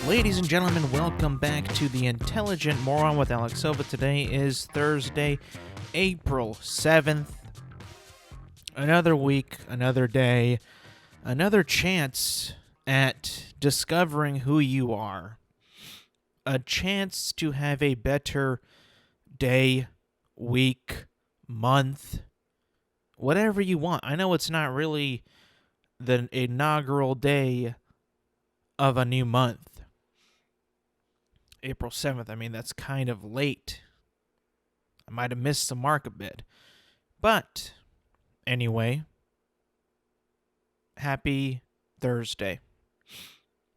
Ladies and gentlemen, welcome back to the Intelligent Moron with Alex Silva. Today is Thursday, April 7th. Another week, another day, another chance at discovering who you are. A chance to have a better day, week, month, whatever you want. I know it's not really the inaugural day of a new month. April 7th, I mean, that's kind of late. I might have missed the mark a bit. But, anyway, happy Thursday.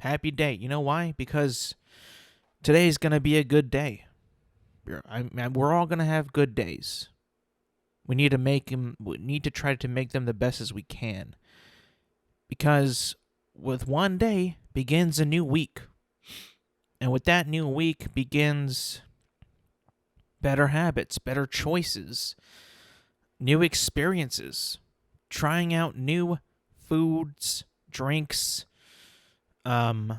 Happy day. You know why? Because today's going to be a good day. We're all going to have good days. We need to try to make them the best as we can. Because with one day begins a new week. And with that new week begins better habits, better choices, new experiences, trying out new foods, drinks, anything.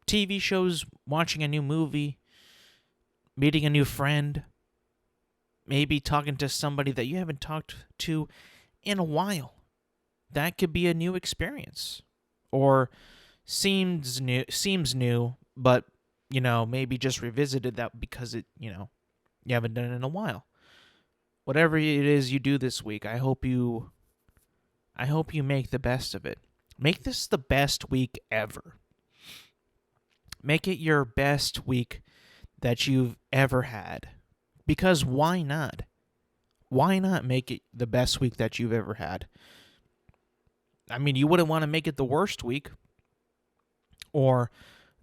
TV shows, watching a new movie, meeting a new friend, maybe talking to somebody that you haven't talked to in a while. That could be a new experience. Or seems new, but, maybe just revisited that because you haven't done it in a while. Whatever it is you do this week, I hope you make the best of it. Make this the best week ever. Make it your best week that you've ever had. Because why not? Why not make it the best week that you've ever had? I mean, you wouldn't want to make it the worst week. Or,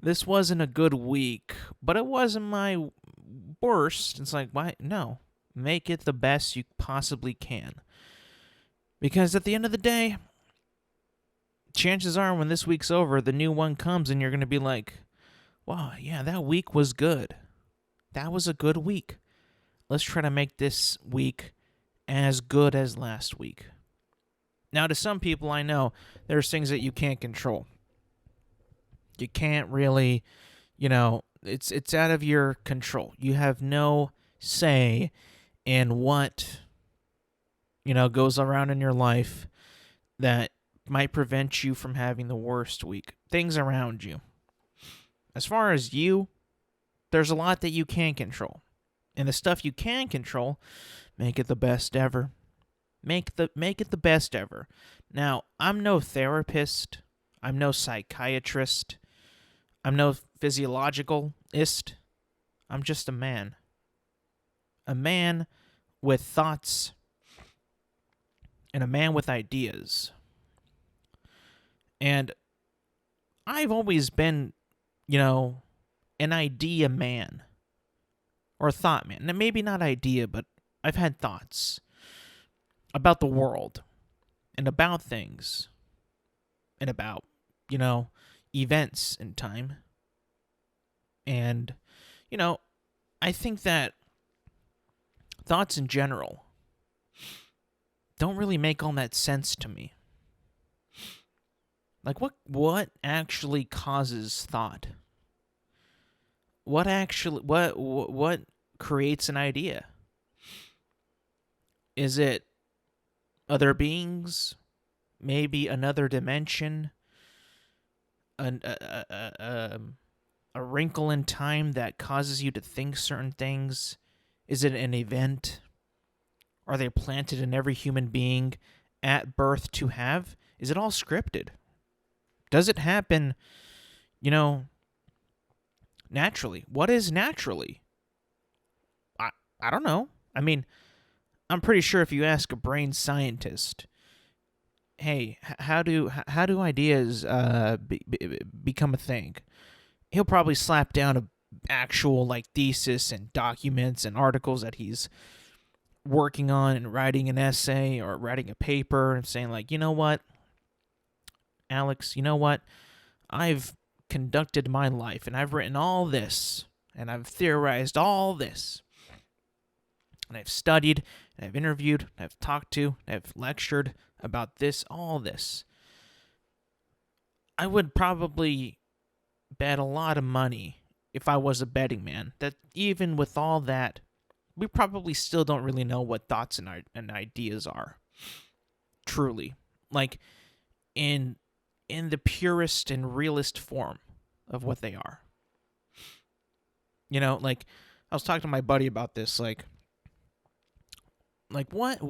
this wasn't a good week, but it wasn't my worst. It's like, why? No. Make it the best you possibly can. Because at the end of the day, chances are when this week's over, the new one comes and you're going to be like, wow, yeah, that week was good. That was a good week. Let's try to make this week as good as last week. Now, to some people, I know there's things that you can't control. You can't really, it's out of your control. You have no say in what, goes around in your life that might prevent you from having the worst week. Things around you. As far as you, there's a lot that you can control. And the stuff you can control, make it the best ever. Make it the best ever. Now, I'm no therapist. I'm no psychiatrist. I'm no physiologicalist. I'm just a man. A man with thoughts and a man with ideas. And I've always been, an idea man. Or a thought man. Now, maybe not idea, but I've had thoughts about the world and about things and about, events in time. And, I think that thoughts in general don't really make all that sense to me. Like, what actually causes thought? What creates an idea? Is it other beings? Maybe another dimension? A wrinkle in time that causes you to think certain things? Is it an event? Are they planted in every human being at birth to have? Is it all scripted? Does it happen, naturally? What is naturally? I don't know. I mean, I'm pretty sure if you ask a brain scientist, hey, how do ideas become a thing? He'll probably slap down a actual thesis and documents and articles that he's working on and writing an essay or writing a paper and saying you know what, Alex, I've conducted my life and I've written all this and I've theorized all this. And I've studied, and I've interviewed, and I've talked to, and I've lectured about this, all this. I would probably bet a lot of money, if I was a betting man, that even with all that, we probably still don't really know what thoughts and ideas are. Truly. Like, in the purest and realest form of what they are. You know, like, I was talking to my buddy about this, like what,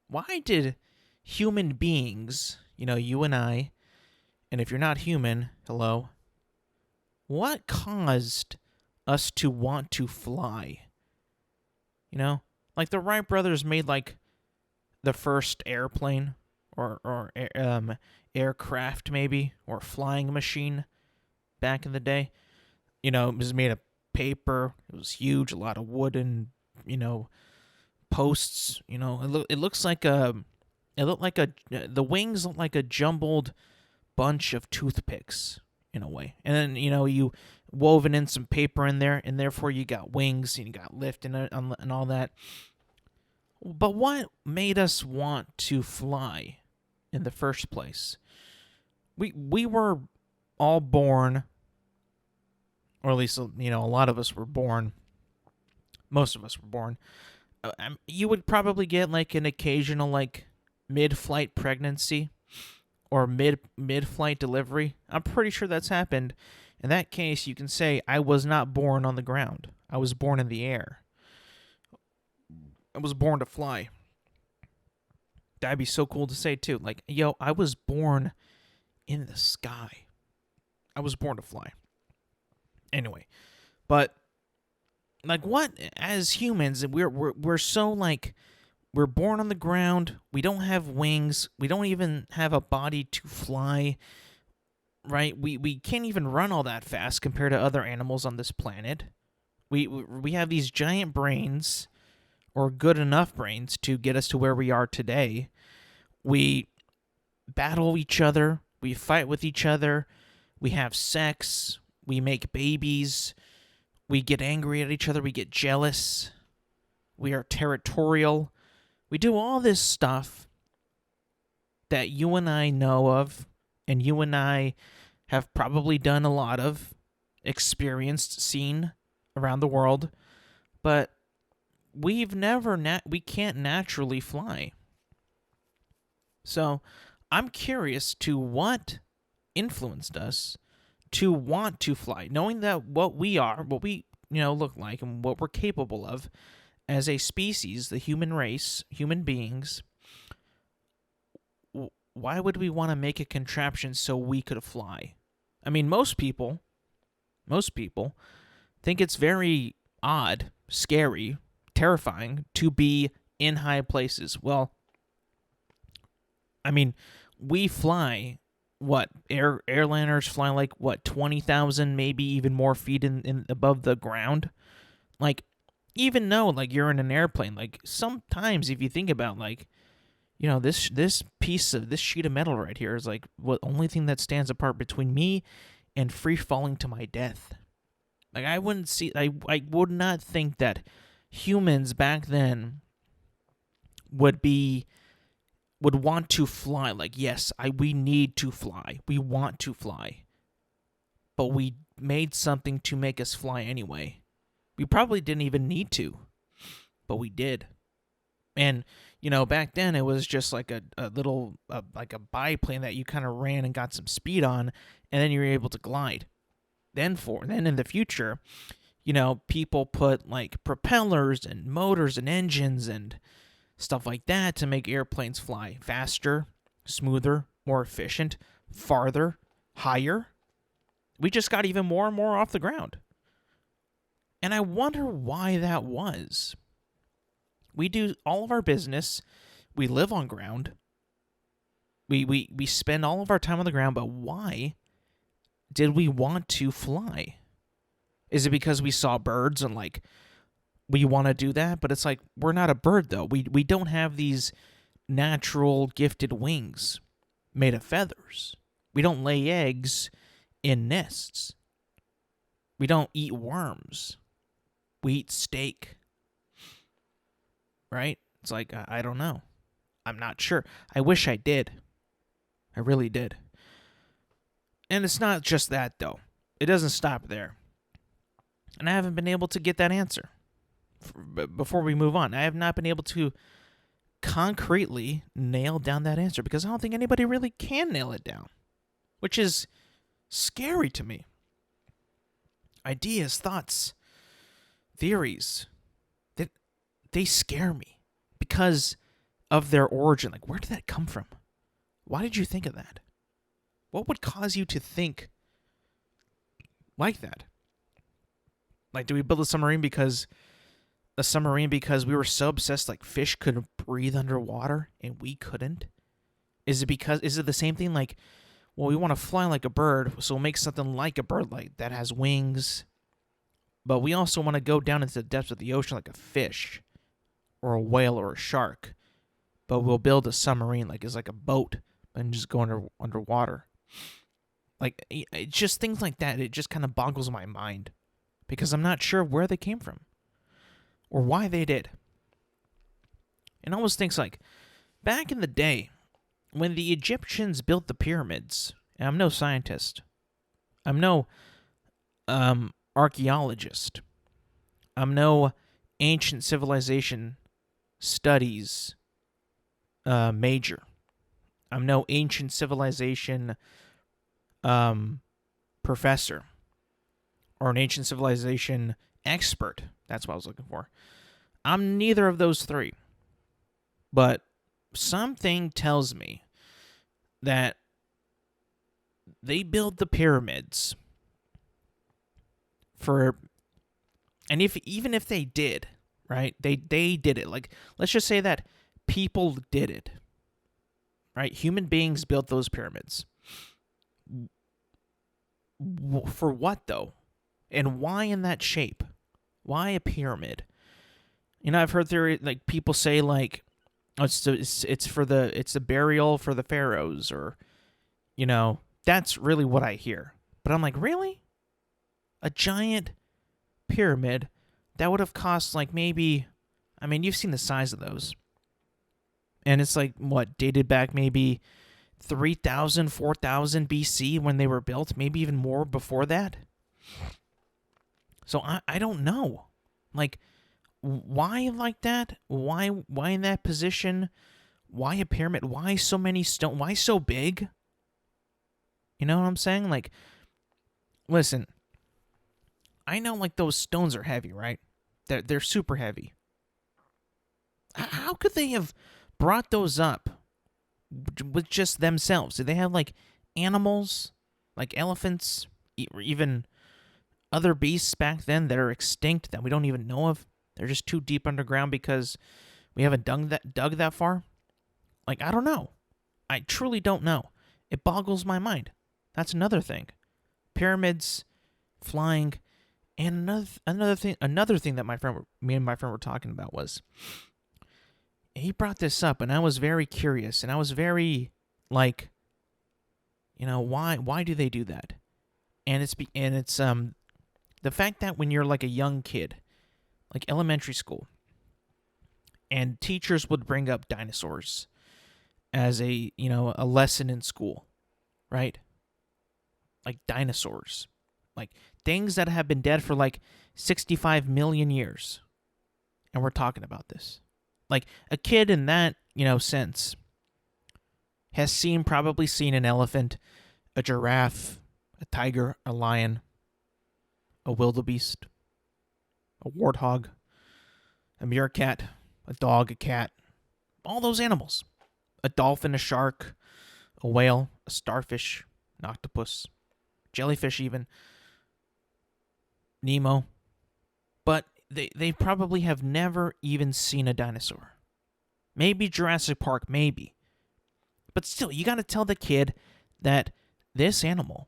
why did human beings, you and I, and if you're not human, hello, what caused us to want to fly? Like the Wright brothers made like the first airplane or aircraft maybe, or flying machine back in the day. It was made of paper. It was huge, a lot of wooden, posts. It looks like the wings look like a jumbled bunch of toothpicks in a way. And then, you woven in some paper in there, and therefore you got wings and you got lift and all that. But what made us want to fly in the first place? We were all born, or at least, a lot of us were born. Most of us were born. You would probably get like an occasional like mid-flight pregnancy or mid-flight delivery. I'm pretty sure that's happened. In that case, you can say I was not born on the ground. I was born in the air. I was born to fly. That'd be so cool to say too. Like, yo, I was born in the sky. I was born to fly. Anyway, but like, what, as humans, we're so like, we're born on the ground. We don't have wings. We don't even have a body to fly. Right? We can't even run all that fast compared to other animals on this planet. We have these giant brains, or good enough brains to get us to where we are today. We battle each other. We fight with each other. We have sex. We make babies. We get angry at each other. We get jealous. We are territorial. We do all this stuff that you and I know of, and you and I have probably done a lot of, experienced, seen around the world, but we've never, we can't naturally fly. So I'm curious to what influenced us to want to fly, knowing that what we are, what we, look like, and what we're capable of as a species, the human race, human beings. Why would we want to make a contraption so we could fly? I mean, most people think it's very odd, scary, terrifying to be in high places. Well, I mean, we fly, what, airliners fly like, what, 20,000, maybe even more feet in above the ground? Like, even though, like, you're in an airplane, like, sometimes if you think about, like, this piece of, this sheet of metal right here is like what only thing that stands apart between me and free falling to my death. Like, I would not think that humans back then would want to fly. Like, yes, we need to fly. We want to fly. But we made something to make us fly anyway. We probably didn't even need to, but we did. And, back then it was just like a little, like a biplane that you kind of ran and got some speed on, and then you were able to glide. Then in the future, people put like propellers and motors and engines and stuff like that to make airplanes fly faster, smoother, more efficient, farther, higher. We just got even more and more off the ground. And I wonder why that was. We do all of our business. We live on ground. We spend all of our time on the ground, but why did we want to fly? Is it because we saw birds and like we want to do that? But it's like, we're not a bird though. We don't have these natural gifted wings made of feathers. We don't lay eggs in nests. We don't eat worms. We eat steak. Right? It's like, I don't know. I'm not sure. I wish I did. I really did. And it's not just that, though. It doesn't stop there. And I haven't been able to get that answer. Before we move on, I have not been able to concretely nail down that answer because I don't think anybody really can nail it down, which is scary to me. Ideas, thoughts, theories, they scare me because of their origin. Like, where did that come from? Why did you think of that? What would cause you to think like that? Like, do we build a submarine because we were so obsessed like fish could breathe underwater and we couldn't? Is it the same thing like, well, we want to fly like a bird, so we'll make something like a bird like that has wings, but we also want to go down into the depths of the ocean like a fish or a whale or a shark, but we'll build a submarine like it's like a boat and just go underwater. Like, it's just things like that. It just kind of boggles my mind because I'm not sure where they came from or why they did. And almost things like, back in the day, when the Egyptians built the pyramids, and I'm no scientist, I'm no archaeologist, I'm no ancient civilization studies major, I'm no ancient civilization professor, or an ancient civilization expert. That's what I was looking for. I'm neither of those three. But something tells me that they built the pyramids for, and even if they did, right? They did it. Like, let's just say that people did it. Right? Human beings built those pyramids. For what, though? And why in that shape? Why a pyramid? You know, I've heard theory, like, people say, like, oh, it's the burial for the pharaohs, or, you know, that's really what I hear. But I'm like, really? A giant pyramid that would have cost, like, maybe, I mean, you've seen the size of those. And it's like, what, dated back maybe 3,000, 4,000 BC when they were built, maybe even more before that. So I don't know. Like, why like that? Why in that position? Why a pyramid? Why so many stone? Why so big? You know what I'm saying? Like, listen, I know, like, those stones are heavy, right? They're super heavy. How could they have brought those up with just themselves? Did they have, like, animals, like elephants, or even other beasts back then that are extinct that we don't even know of? They're just too deep underground because we haven't dug that far? Like, I don't know. I truly don't know. It boggles my mind. That's another thing. Pyramids, flying, and another thing that me and my friend were talking about was, he brought this up, and I was very curious, and I was very, like, you know, why do they do that? And it's the fact that when you're like a young kid, like elementary school, and teachers would bring up dinosaurs as a lesson in school, right? Like dinosaurs, like things that have been dead for like 65 million years, and we're talking about this. Like, a kid in that, sense has probably seen an elephant, a giraffe, a tiger, a lion, a wildebeest, a warthog, a meerkat, a dog, a cat, all those animals. A dolphin, a shark, a whale, a starfish, an octopus, jellyfish even, Nemo. But they probably have never even seen a dinosaur. Maybe Jurassic Park, maybe. But still, you got to tell the kid that this animal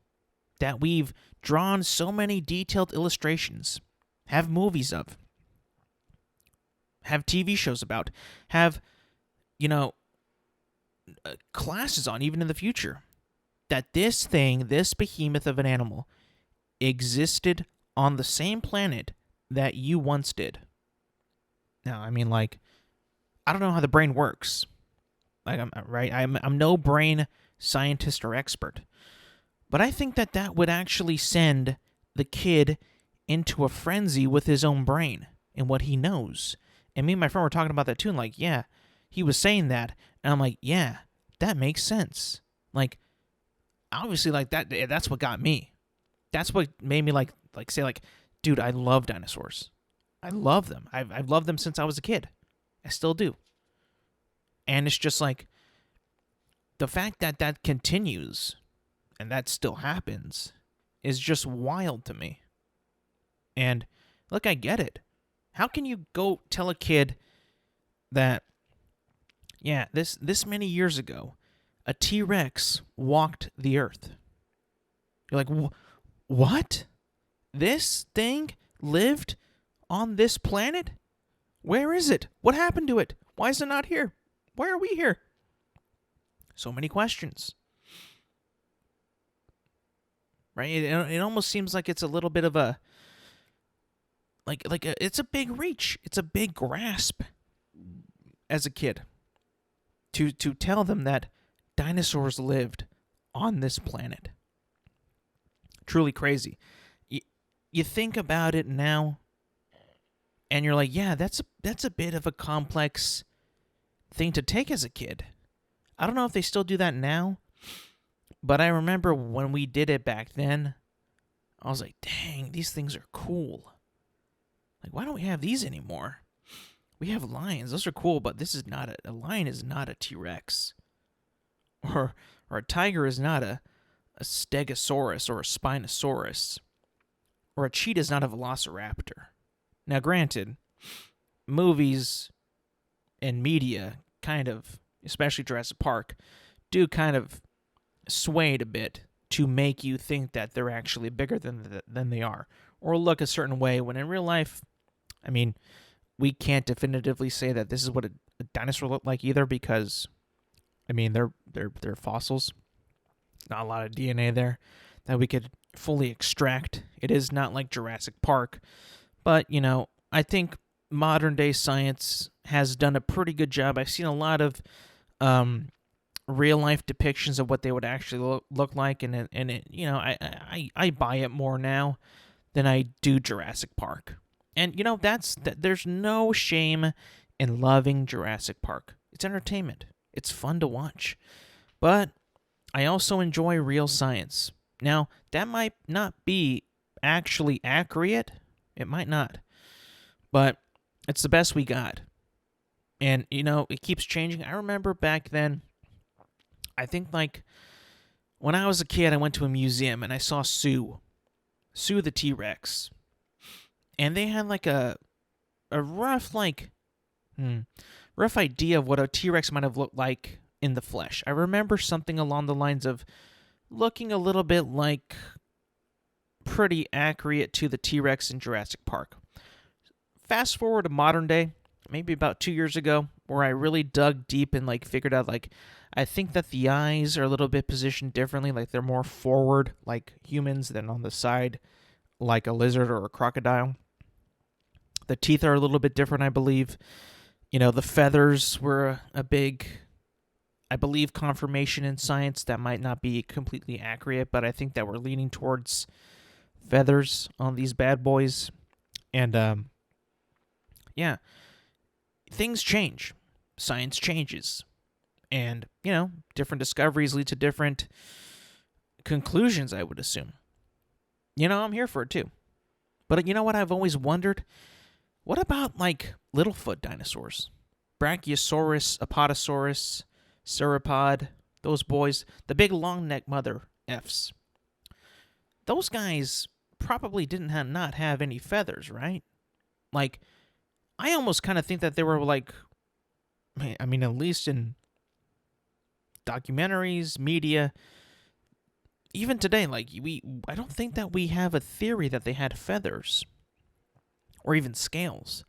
that we've drawn so many detailed illustrations, have movies of, have TV shows about, have, classes on even in the future, that this behemoth of an animal existed on the same planet that you once did. Now, I mean, like, I don't know how the brain works. Like, I'm no brain scientist or expert. But I think that would actually send the kid into a frenzy with his own brain and what he knows. And me and my friend were talking about that too, and like, yeah, he was saying that. And I'm like, yeah, that makes sense. Like, obviously, like, that's what got me. That's what made me say, dude, I love dinosaurs. I love them. I've loved them since I was a kid. I still do. And it's just like, the fact that continues and that still happens is just wild to me. And look, I get it. How can you go tell a kid that, yeah, this many years ago, a T-Rex walked the earth? You're like, what? This thing lived on this planet? Where is it? What happened to it? Why is it not here? Why are we here? So many questions. Right? It almost seems like it's a little bit of a it's a big reach. It's a big grasp as a kid to tell them that dinosaurs lived on this planet. Truly crazy. You think about it now, and you're like, yeah, that's a bit of a complex thing to take as a kid. I don't know if they still do that now, but I remember when we did it back then, I was like, dang, these things are cool. Like, why don't we have these anymore? We have lions. Those are cool, but this is not a lion is not a T-Rex. Or a tiger is not a stegosaurus or a spinosaurus. Or a cheetah is not a velociraptor. Now, granted, movies and media kind of, especially Jurassic Park, do kind of sway it a bit to make you think that they're actually bigger than they are, or look a certain way, when in real life, I mean, we can't definitively say that this is what a dinosaur looked like either, because, I mean, they're fossils. Not a lot of DNA there that we could fully extract. It is not like Jurassic Park, but, you know, I think modern day science has done a pretty good job. I've seen a lot of real life depictions of what they would actually look like, and it, you know, I buy it more now than I do Jurassic Park. And you know, there's no shame in loving Jurassic Park. It's entertainment. It's fun to watch. But I also enjoy real science. Now, that might not be actually accurate. It might not. But it's the best we got. And, you know, it keeps changing. I remember back then, I think, like, when I was a kid, I went to a museum and I saw Sue the T-Rex. And they had, like, a rough, like, rough idea of what a T-Rex might have looked like in the flesh. I remember something along the lines of looking a little bit like pretty accurate to the T-Rex in Jurassic Park. Fast forward to modern day, maybe about 2 years ago, where I really dug deep and, like, figured out, like, I think that the eyes are a little bit positioned differently, like they're more forward like humans than on the side like a lizard or a crocodile. The teeth are a little bit different, I believe. You know, the feathers were a big, I believe, confirmation in science. That might not be completely accurate, but I think that we're leaning towards feathers on these bad boys. And, yeah, things change. Science changes. And, you know, different discoveries lead to different conclusions, I would assume. You know, I'm here for it too. But you know what I've always wondered? What about, like, Littlefoot dinosaurs? Brachiosaurus, Apatosaurus, Sauropod, those boys, the big long neck mother Fs. Those guys probably didn't not have any feathers, right? Like, I almost kind of think that they were, like, I mean, at least in documentaries, media, even today, like, I don't think that we have a theory that they had feathers or even scales.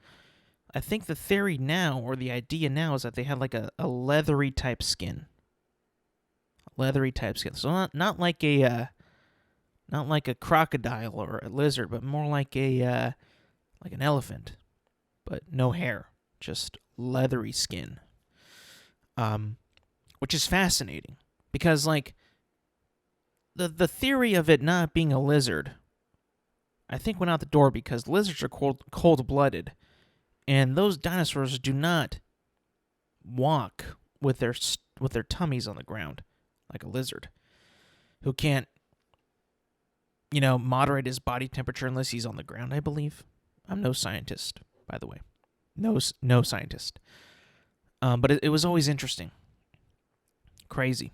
I think the theory now, or the idea now, is that they had, like, a leathery type skin. Leathery type skin. So not like a Not like a crocodile or a lizard, but more like like an elephant, but no hair, just leathery skin. Which is fascinating because like the theory of it not being a lizard, I think went out the door because lizards are cold-blooded, and those dinosaurs do not walk with their tummies on the ground like a lizard, who can't, moderate his body temperature unless he's on the ground, I believe. I'm no scientist, by the way. No scientist. But it was always interesting. Crazy.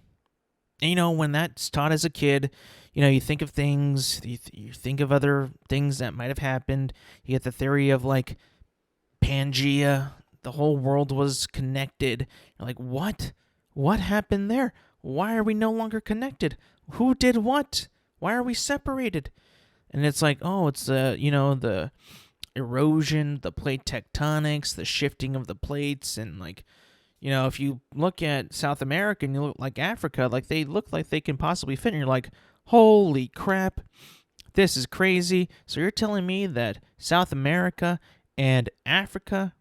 And, when that's taught as a kid, you think of things, you think of other things that might have happened. You get the theory of, like, Pangea. The whole world was connected. You're like, what? What happened there? Why are we no longer connected? Who did what? Why are we separated? And it's like, oh, it's the erosion, the plate tectonics, the shifting of the plates, and like, if you look at South America and you look like Africa, like they look like they can possibly fit, and you're like, holy crap, this is crazy. So you're telling me that South America and Africa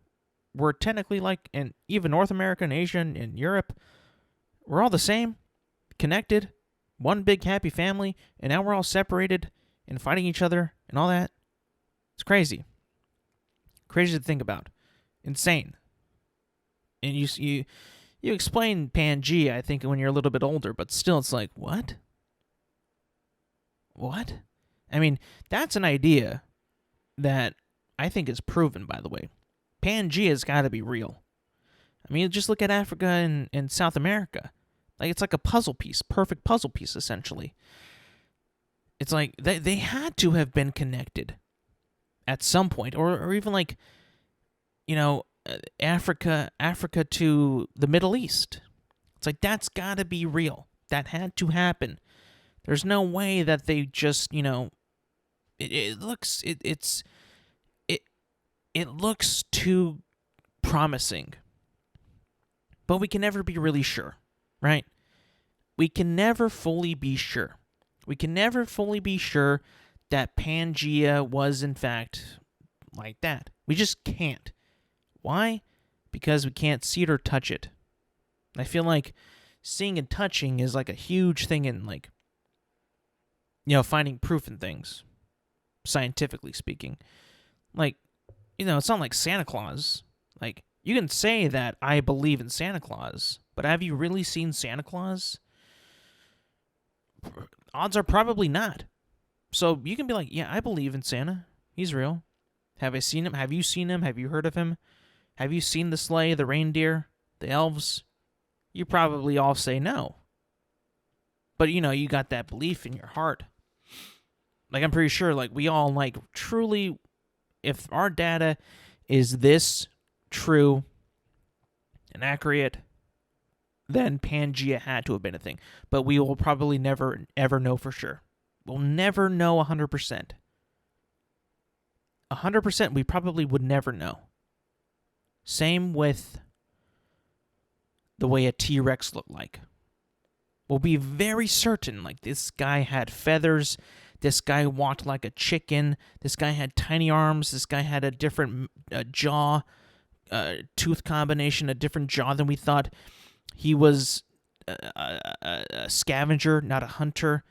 were technically like, and even North America and Asia and Europe, we're all the same, connected, one big happy family, and now we're all separated and fighting each other and all that? It's crazy. Crazy to think about. Insane. And you explain Pangea, I think, when you're a little bit older, but still it's like, what? What? I mean, that's an idea that I think is proven, by the way. Pangea's got to be real. I mean, just look at Africa and South America. Like, it's like a puzzle piece, perfect puzzle piece, essentially. It's like they had to have been connected at some point, or even like, Africa to the Middle East. It's like, that's got to be real. That had to happen. There's no way that they just, it looks too promising. But we can never be really sure, right? We can never fully be sure. We can never fully be sure that Pangea was, in fact, like that. We just can't. Why? Because we can't see it or touch it. I feel like seeing and touching is like a huge thing in, like, finding proof in things, scientifically speaking. Like, it's not like Santa Claus. Like, you can say that I believe in Santa Claus, but have you really seen Santa Claus? Odds are probably not. So you can be like, yeah, I believe in Santa. He's real. Have I seen him? Have you seen him? Have you heard of him? Have you seen the sleigh, the reindeer, the elves? You probably all say no. But, you got that belief in your heart. Like, I'm pretty sure, like, we all, like, truly, if our data is this true and accurate, then Pangea had to have been a thing. But we will probably never, ever know for sure. We'll never know 100%. 100% we probably would never know. Same with the way a T-Rex looked like. We'll be very certain, like, this guy had feathers, this guy walked like a chicken, this guy had tiny arms, this guy had a different jaw, tooth combination, a different jaw than we thought. He was a scavenger, not a hunter.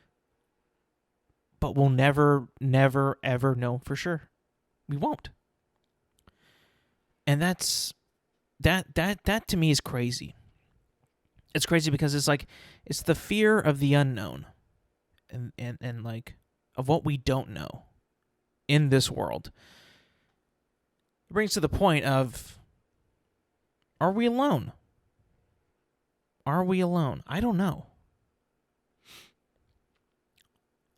But we'll never, never, ever know for sure. We won't. And that to me is crazy. It's crazy because it's like, it's the fear of the unknown and like of what we don't know in this world. It brings to the point of, are we alone? Are we alone? I don't know.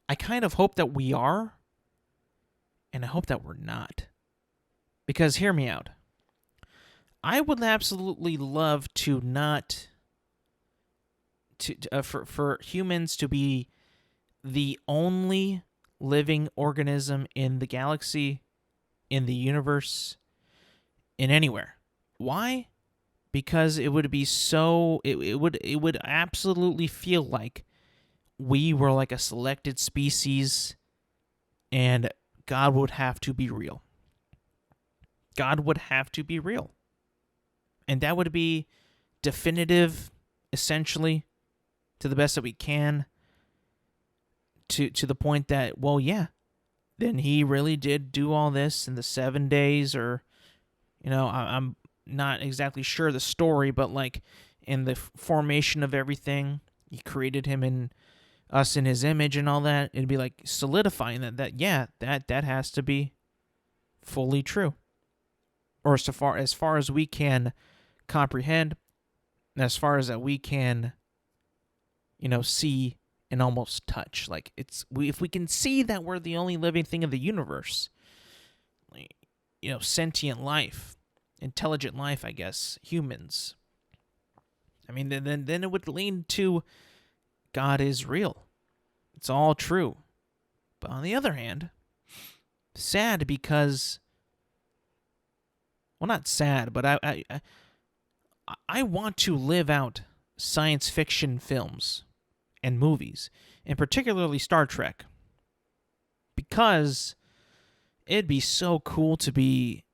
I kind of hope that we are, and I hope that we're not. Because, hear me out. I would absolutely love to not, for humans to be the only living organism in the galaxy, in the universe, in anywhere. Why? Because it would be so, it would absolutely feel like we were like a selected species and God would have to be real. God would have to be real. And that would be definitive, essentially, to the best that we can, to the point that, well, yeah, then he really did do all this in the 7 days, or, I'm not exactly sure the story, but like in the formation of everything, he created him in us in his image and all that. It'd be like solidifying that has to be fully true, or as far as we can comprehend, as far as that we can, see and almost touch. Like if we can see that we're the only living thing in the universe, sentient life, intelligent life, I guess, humans. I mean, then it would lean to God is real. It's all true. But on the other hand, sad because, well, not sad, but I want to live out science fiction films and movies, and particularly Star Trek, because it'd be so cool to be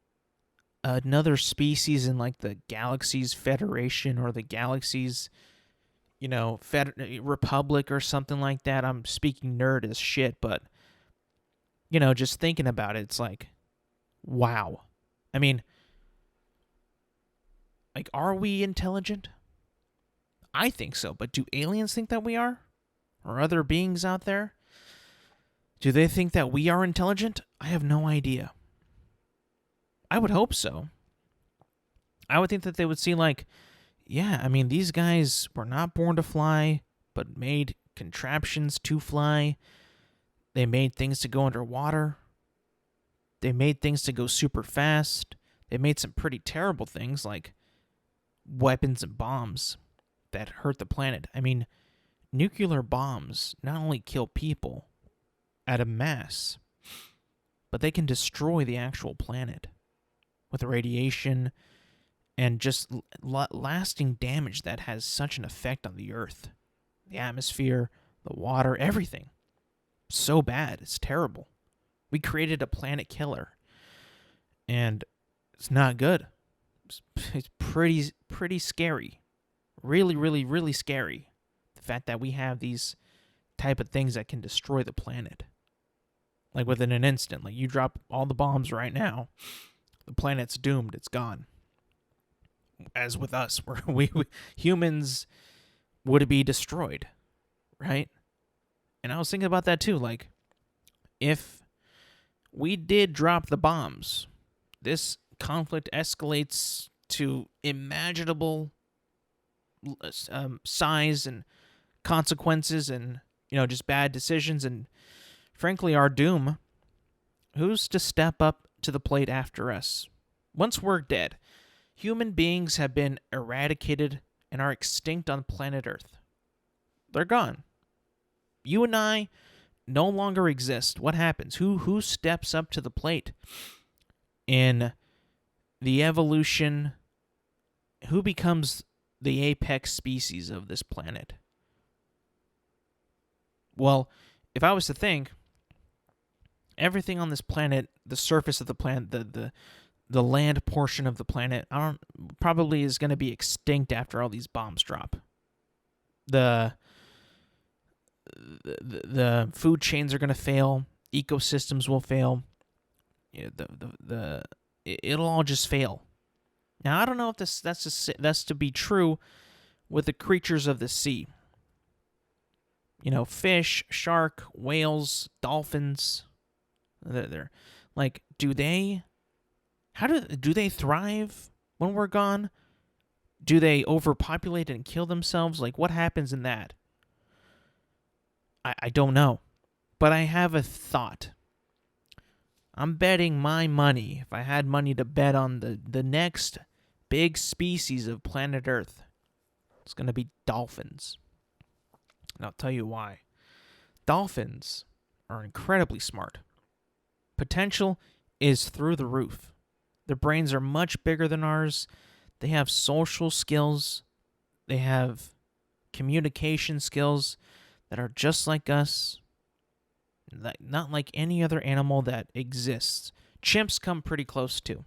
another species in like the Galaxy's Federation or the Galaxy's, Republic or something like that. I'm speaking nerd as shit, but, just thinking about it, it's like, wow. I mean, like, are we intelligent? I think so, but do aliens think that we are? Or other beings out there? Do they think that we are intelligent? I have no idea. I would hope so. I would think that they would see like, yeah, I mean, these guys were not born to fly, but made contraptions to fly. They made things to go underwater. They made things to go super fast. They made some pretty terrible things like weapons and bombs that hurt the planet. I mean, nuclear bombs not only kill people at a mass, but they can destroy the actual planet with radiation and just lasting damage that has such an effect on the Earth, the atmosphere, the water, everything. So bad. It's terrible. We created a planet killer, and it's not good. It's pretty scary. Really, really, really scary. The fact that we have these type of things that can destroy the planet. Like within an instant. Like you drop all the bombs right now, the planet's doomed. It's gone. As with us, we humans would be destroyed, right? And I was thinking about that too. Like, if we did drop the bombs, this conflict escalates to imaginable size and consequences, and just bad decisions, and frankly our doom. Who's to step up to the plate after us? Once we're dead, human beings have been eradicated and are extinct on planet Earth. They're gone. You and I no longer exist. What happens? Who steps up to the plate in the evolution? Who becomes the apex species of this planet? Well, if I was to think, everything on this planet, the surface of the planet, the land portion of the planet, probably is going to be extinct after all these bombs drop. The food chains are going to fail. Ecosystems will fail. It'll all just fail. Now I don't know if that's to be true with the creatures of the sea. Fish, shark, whales, dolphins. They're like, do they thrive when we're gone? Do they overpopulate and kill themselves? Like, what happens in that? I don't know. But I have a thought. I'm betting my money, if I had money to bet on the next big species of planet Earth, it's going to be dolphins. And I'll tell you why. Dolphins are incredibly smart. Potential is through the roof. Their brains are much bigger than ours. They have social skills. They have communication skills. that are just like us, not like any other animal that exists. Chimps come pretty close too.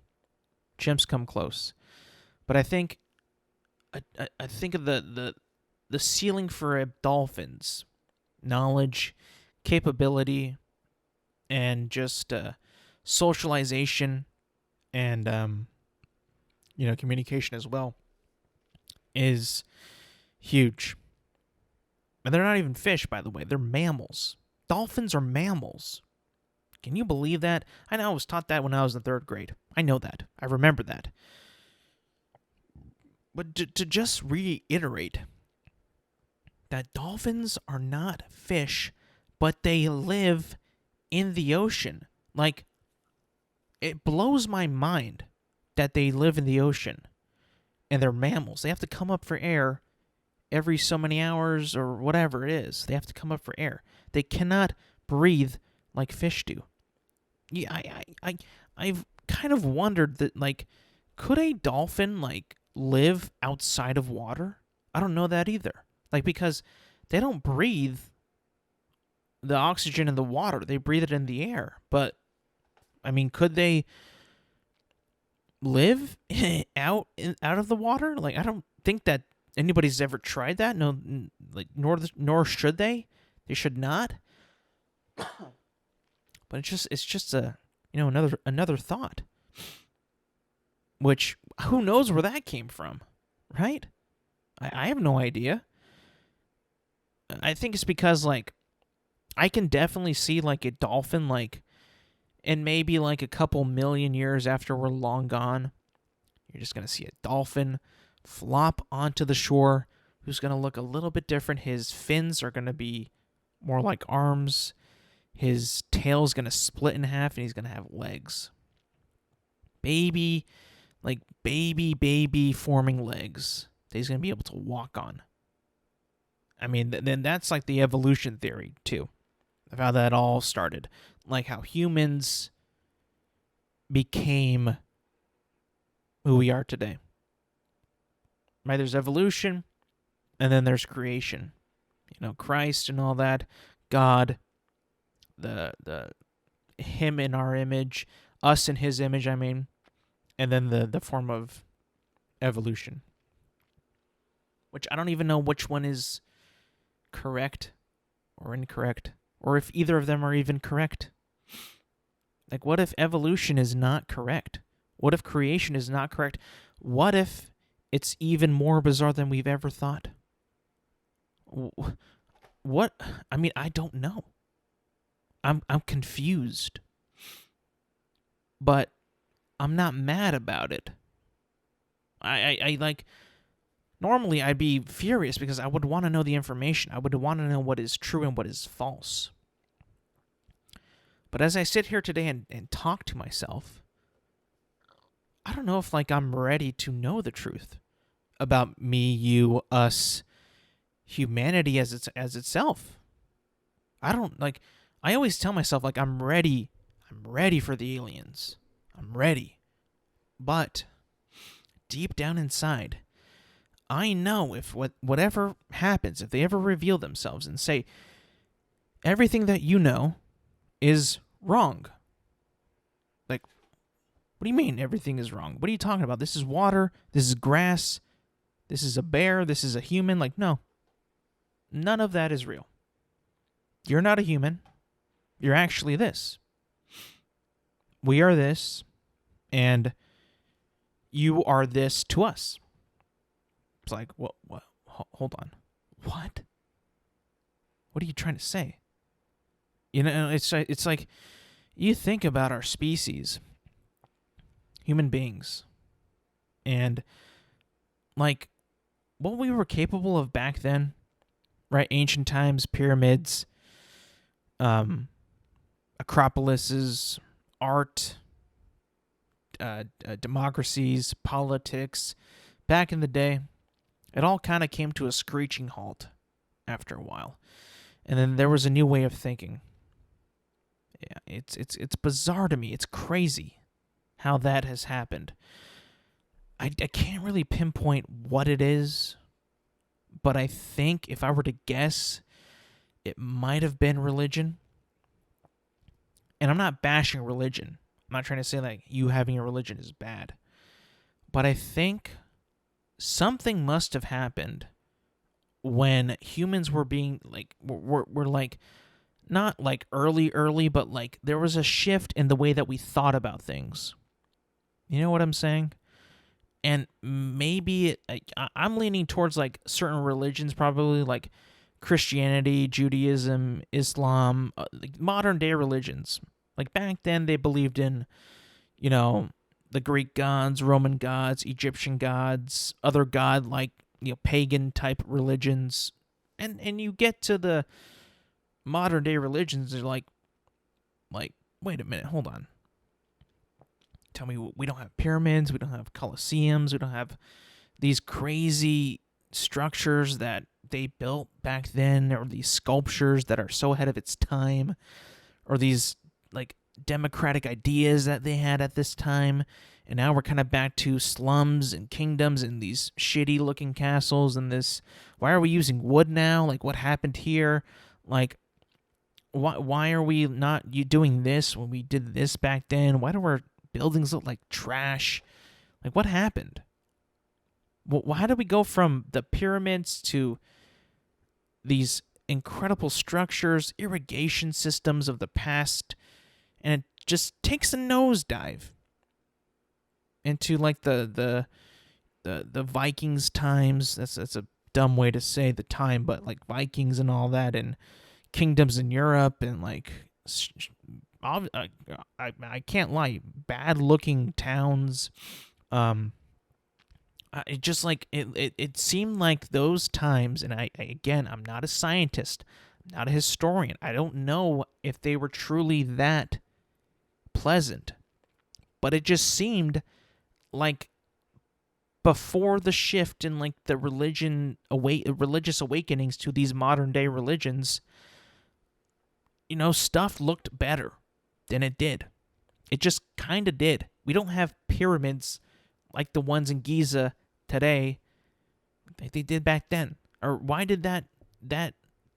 Chimps come close, but I think I think of the ceiling for a dolphin's knowledge, capability, and just socialization and communication as well is huge. And they're not even fish, by the way. They're mammals. Dolphins are mammals. Can you believe that? I know I was taught that when I was in third grade. I know that. I remember that. But to just reiterate that dolphins are not fish, but they live in the ocean. Like, it blows my mind that they live in the ocean and they're mammals. They have to come up for air every so many hours or whatever it is. They have to come up for air. They cannot breathe like fish do. Yeah, I've kind of wondered that, like, could a dolphin, like, live outside of water? I don't know that either. Like, because they don't breathe the oxygen in the water. They breathe it in the air. But, I mean, could they live out of the water? Like, I don't think that anybody's ever tried that. No, like, nor should they. They should not. But it's just a another thought. Which, who knows where that came from, right? I have no idea. I think it's because, like, I can definitely see, like, a dolphin, like, and maybe, like, a couple million years after we're long gone, you're just going to see a dolphin flop onto the shore who's going to look a little bit different. His fins are going to be more like arms. His tail's going to split in half, and he's going to have legs. Baby forming legs that he's going to be able to walk on. I mean, then that's like the evolution theory, too, of how that all started. Like how humans became who we are today. Right? There's evolution, and then there's creation. Christ and all that, God, the him in our image, us in his image, I mean, and then the form of evolution, which I don't even know which one is correct or incorrect, or if either of them are even correct. Like, what if evolution is not correct? What if creation is not correct? What if it's even more bizarre than we've ever thought? What? I mean, I don't know. I'm confused. But I'm not mad about it. I like, normally I'd be furious because I would want to know the information. I would want to know what is true and what is false. But as I sit here today and talk to myself, I don't know if, like, I'm ready to know the truth about me, you, us, humanity as itself. I don't, like, I always tell myself, like, I'm ready for the aliens. I'm ready. But deep down inside, I know if whatever happens, if they ever reveal themselves and say, everything that you know is wrong. Like, what do you mean everything is wrong? What are you talking about? This is water, this is grass, this is a bear, this is a human. Like, no. None of that is real. You're not a human. You're actually this. We are this, and you are this to us. It's like, what? Hold on. What? What are you trying to say? It's like, you think about our species, human beings, and, like, what we were capable of back then, right? Ancient times, pyramids, acropolises, art, democracies, politics. Back in the day, it all kind of came to a screeching halt after a while. And then there was a new way of thinking. Yeah, it's bizarre to me. It's crazy how that has happened. I can't really pinpoint what it is, but I think if I were to guess, it might have been religion. And I'm not bashing religion. I'm not trying to say like you having a religion is bad. But I think something must have happened when humans were being like were like not like early, but like there was a shift in the way that we thought about things. You know what I'm saying? And maybe I'm leaning towards like certain religions, probably like Christianity, Judaism, Islam, like modern day religions. Like back then, they believed in, you know, the Greek gods, Roman gods, Egyptian gods, other god like pagan type religions, and you get to the modern day religions, they're like wait a minute, hold on. Tell me we don't have pyramids, we don't have colosseums, we don't have these crazy structures that they built back then, or these sculptures that are so ahead of its time, or these like democratic ideas that they had at this time. And now we're kind of back to slums and kingdoms and these shitty looking castles and this. Why are we using wood now? Like, what happened here? Like, why are we not doing this when we did this back then? Why do our buildings look like trash? Like, what happened? Why did we go from the pyramids to these incredible structures, irrigation systems of the past, and it just takes a nosedive into like the Vikings times. That's a dumb way to say the time, but like Vikings and all that, and kingdoms in Europe, and like I can't lie, bad looking towns. It just like it seemed like those times, and I'm not a scientist, I'm not a historian. I don't know if they were truly that pleasant, but it just seemed like before the shift in like the religious awakenings to these modern day religions, stuff looked better than it did. It just kind of did. We don't have pyramids like the ones in Giza today like they did back then. Or why did that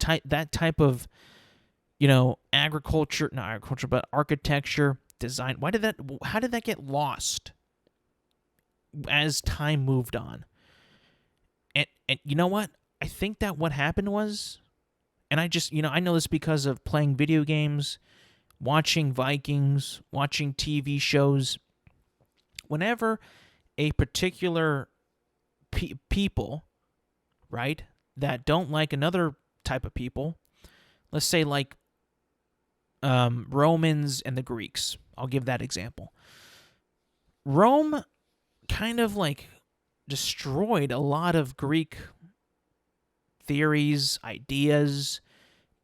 type of agriculture, not agriculture, but architecture, design, how did that get lost as time moved on? And you know what? I think that what happened was, and I just, I know this because of playing video games, watching Vikings, watching TV shows. Whenever a particular people, right, that don't like another type of people, let's say like Romans and the Greeks, I'll give that example. Rome kind of like destroyed a lot of Greek theories, ideas,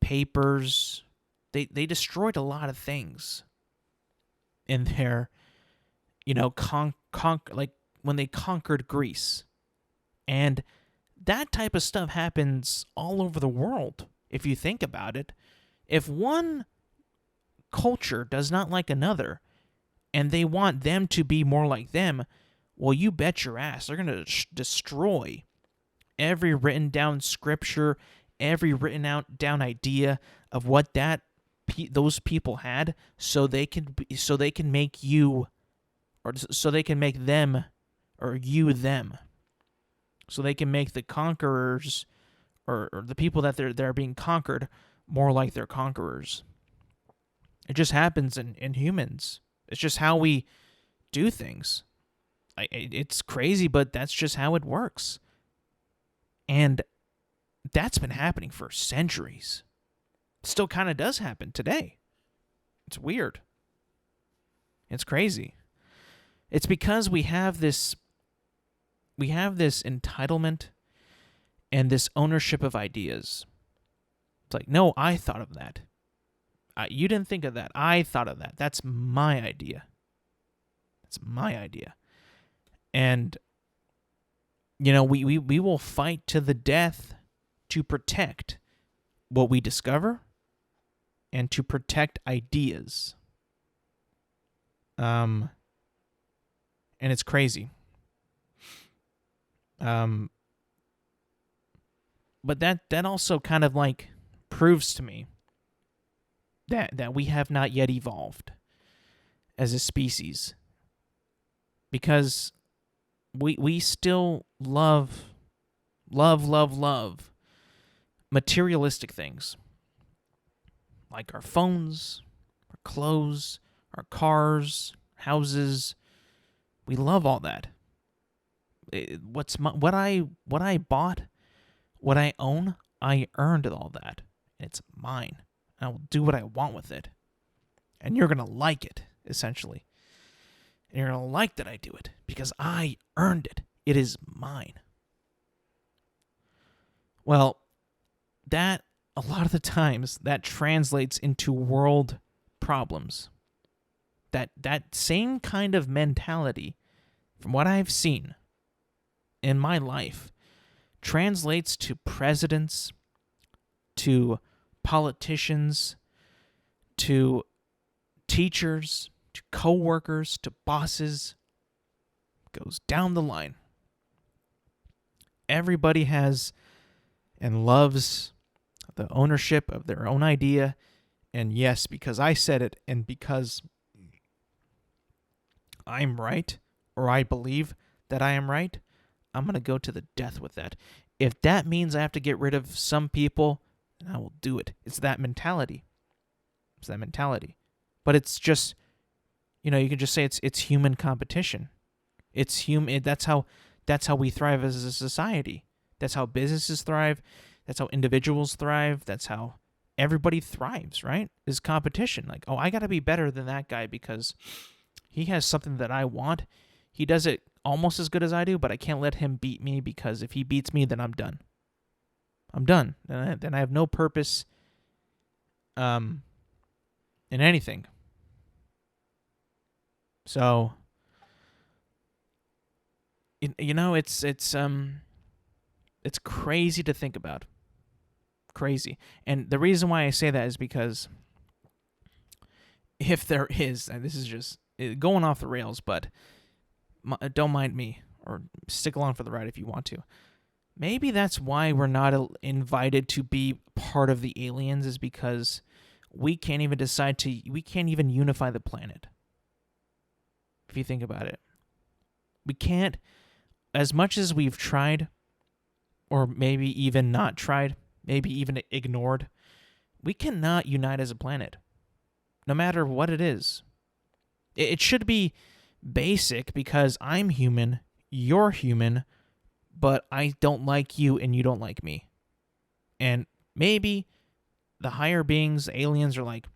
papers. They destroyed a lot of things in their, like when they conquered Greece. And that type of stuff happens all over the world, if you think about it. If one culture does not like another, and they want them to be more like them, well, you bet your ass they're going to destroy every written down scripture, every written down idea of what those people had, so they can make you, or so they can make them, or you them, so they can make the conquerors, or the people that they're being conquered, more like their conquerors. It just happens in humans. It's just how we do things. It's crazy, but that's just how it works. And that's been happening for centuries. Still kind of does happen today. It's weird. It's crazy. It's because we have this entitlement and this ownership of ideas. It's like, no, I thought of that. You didn't think of that. I thought of that. That's my idea. That's my idea. And, we will fight to the death to protect what we discover and to protect ideas. And it's crazy. But that also kind of like proves to me that we have not yet evolved as a species, because we still love materialistic things like our phones, our clothes, our cars, houses. We love all that. What I bought, what I own, I earned all that. It's mine. I will do what I want with it. And you're going to like it, essentially. And you're going to like that I do it because I earned it. It is mine. Well, that, a lot of the times, that translates into world problems. That same kind of mentality, from what I've seen in my life, translates to presidents, to politicians, to teachers, to co-workers, to bosses. Goes down the line. Everybody has and loves the ownership of their own idea. And yes, because I said it, and because I'm right, or I believe that I am right, I'm going to go to the death with that. If that means I have to get rid of some people, then I will do it. It's that mentality. But it's just, you can just say it's human competition. It's human. That's how we thrive as a society. That's how businesses thrive. That's how individuals thrive. That's how everybody thrives, right? Is competition. Like, oh, I got to be better than that guy because he has something that I want. He does it almost as good as I do, but I can't let him beat me, because if he beats me, then I'm done. Then I have no purpose in anything. So, it's crazy to think about. Crazy. And the reason why I say that is because if there is, and this is just going off the rails, but don't mind me, or stick along for the ride if you want to. Maybe that's why we're not invited to be part of the aliens, is because we can't even we can't even unify the planet. If you think about it. We can't, as much as we've tried, or maybe even not tried, maybe even ignored, we cannot unite as a planet, no matter what it is. It should be basic, because I'm human, you're human, but I don't like you and you don't like me. And maybe the higher beings, the aliens, are like,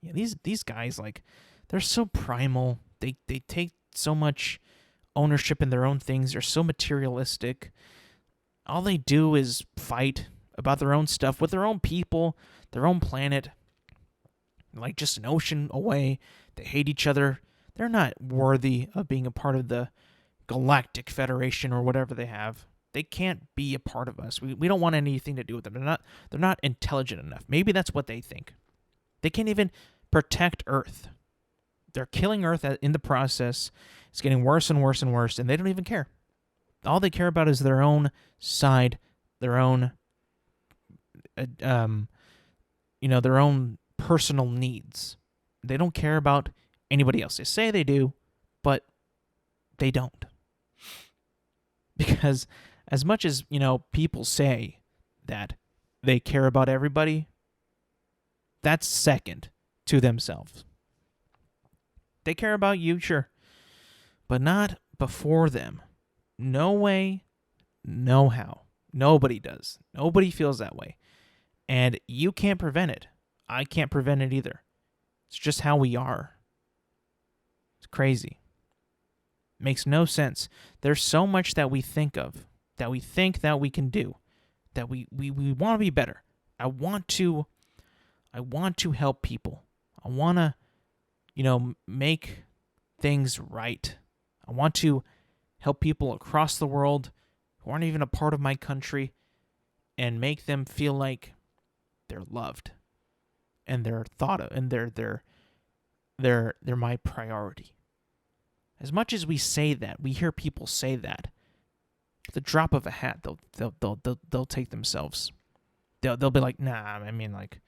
yeah, these guys, like, they're so primal. They take so much ownership in their own things. They're so materialistic. All they do is fight about their own stuff with their own people, their own planet, like just an ocean away. They hate each other. They're not worthy of being a part of the Galactic Federation or whatever they have. They can't be a part of us. We don't want anything to do with them. They're not intelligent enough. Maybe that's what they think. They can't even protect Earth. They're killing Earth in the process. It's getting worse and worse and worse, and they don't even care. All they care about is their own side, their own, their own personal needs. They don't care about anybody else. They say they do, but they don't. Because as much as, people say that they care about everybody, that's second to themselves. They care about you, sure, but not before them. No way, no how. Nobody does. Nobody feels that way. And you can't prevent it. I can't prevent it either. It's just how we are. It's crazy. Makes no sense. There's so much that we think of, that we think that we can do, that we want to be better. I want to help people. I want to, make things right. I want to help people across the world who aren't even a part of my country, and make them feel like they're loved and they're thought of, and they're my priority. As much as we say that, we hear people say that, the drop of a hat, they'll take themselves. they'll be like, nah, I mean, like,